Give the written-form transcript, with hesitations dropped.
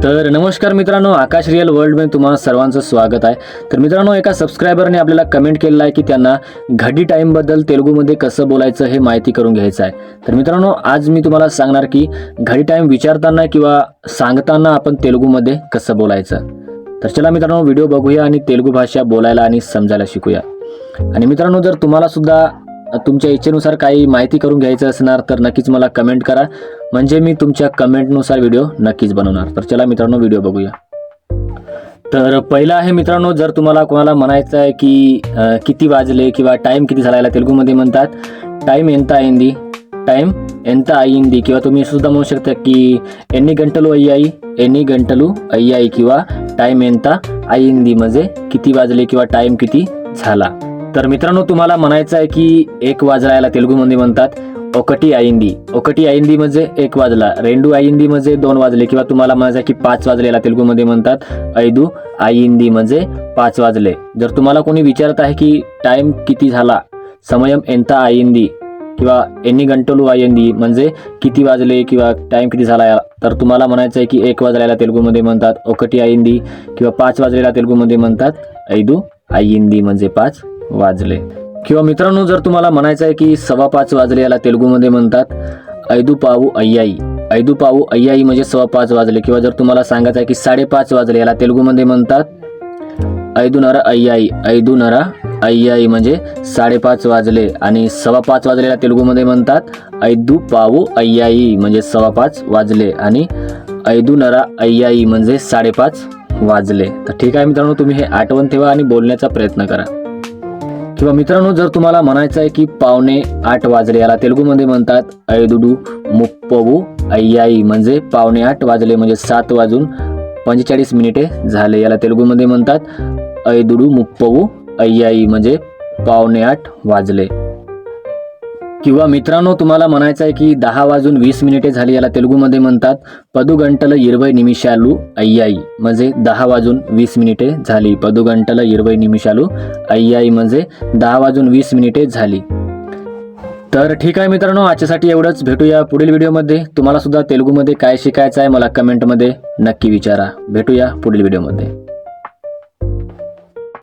तर नमस्कार मित्रांनो, आकाश रिअल वर्ल्डमध्ये तुम्हाला सर्वांचं स्वागत आहे। तर मित्रांनो, एका सबस्क्रायबरने आपल्याला कमेंट केलेला आहे की त्यांना घडी टाईमबद्दल तेलुगूमध्ये कसं बोलायचं हे माहिती करून घ्यायचं आहे। तर मित्रांनो, आज मी तुम्हाला सांगणार की घडी टाईम विचारताना किंवा सांगताना आपण तेलुगूमध्ये कसं बोलायचं। तर चला मित्रांनो, व्हिडिओ बघूया आणि तेलुगू भाषा बोलायला आणि समजायला शिकूया। आणि मित्रांनो, जर तुम्हाला सुद्धा तुमच्या इच्छेनुसार काही माहिती करून घ्यायचं असणार तर नक्कीच मला कमेंट करा, म्हणजे मी तुमच्या कमेंटनुसार व्हिडिओ नक्कीच बनवणार। तर चला मित्रांनो, व्हिडिओ बघूया। तर पहिला आहे मित्रांनो, जर तुम्हाला कोणाला म्हणायचं आहे की किती वाजले किंवा टाइम किती झाला, याला तेलुगूमध्ये म्हणतात टाइम एंता अयिंदी, टाइम एंता अयिंदी, किंवा तुम्ही सुद्धा म्हणू शकता की एन्नी गंटलू अय्याई, एन्नी गंटलू अय्याई, किंवा टाइम एंता अयिंदी म्हणजे किती वाजले किंवा टाइम किती झाला। तर मित्रांनो, तुम्हाला म्हणायचं आहे की 1 वाजला, याला तेलुगूमध्ये म्हणतात ओकटी अयिंदी। ओकटी अयिंदी म्हणजे 1 वाजला, रेंडू अयिंदी म्हणजे 2 वाजले, किंवा तुम्हाला म्हणायचं आहे की 5 वाजले, याला तेलुगूमध्ये म्हणतात ऐदू अयिंदी म्हणजे 5 वाजले। जर तुम्हाला कोणी विचारत आहे की टाइम किती झाला, समयम एंता अयिंदी किंवा एन्नी गंटलू अयिंदी म्हणजे किती वाजले किंवा टाइम किती झाला, तर तुम्हाला म्हणायचं आहे की 1 वाजला, याला तेलुगूमध्ये म्हणतात ओकटी अयिंदी, किंवा 5 वाजलेला तेलुगूमध्ये म्हणतात ऐदू अयिंदी म्हणजे 5 वाजले। किंवा मित्रांनो, जर तुम्हाला म्हणायचं आहे की 5:15 वाजले, याला तेलुगूमध्ये म्हणतात ऐदू पावू अय्याई। ऐदू पावू अय्याई म्हणजे 5:15 वाजले, किंवा जर तुम्हाला सांगायचं आहे की 5:30 वाजले, याला तेलुगूमध्ये म्हणतात ऐदूनरा अय्याई। ऐदूनरा अय्याई म्हणजे 5:30 वाजले, आणि 5:15 वाजलेला तेलुगूमध्ये म्हणतात ऐदू पावू अय्याई म्हणजे 5:15 वाजले, आणि ऐदूनरा अय्याई म्हणजे 5:30 वाजले। तर ठीक आहे मित्रांनो, तुम्ही हे आठवण ठेवा आणि बोलण्याचा प्रयत्न करा। किंवा मित्रांनो, जर तुम्हाला म्हणायचं आहे की 7:45 वाजले, याला तेलुगूमध्ये म्हणतात ऐदुडू मुप्पवू अय्याई म्हणजे 7:45 वाजले म्हणजे 7:45 झाले, याला तेलुगूमध्ये म्हणतात ऐदुडू मुप्पवू अय्याई म्हणजे 7:45 वाजले। किंवा मित्रांनो, तुम्हाला म्हणायचं आहे की 10:20 झाली, याला तेलुगूमध्ये म्हणतात 10 निमिषालू अय्याई म्हणजे 10:20 झाली। 10 अय्याई म्हणजे 10:20 झाली। तर ठीक आहे मित्रांनो, आजच्यासाठी एवढंच। भेटूया पुढील व्हिडिओमध्ये। तुम्हाला सुद्धा तेलुगूमध्ये काय शिकायचं आहे मला कमेंटमध्ये नक्की विचारा। भेटूया पुढील व्हिडिओमध्ये।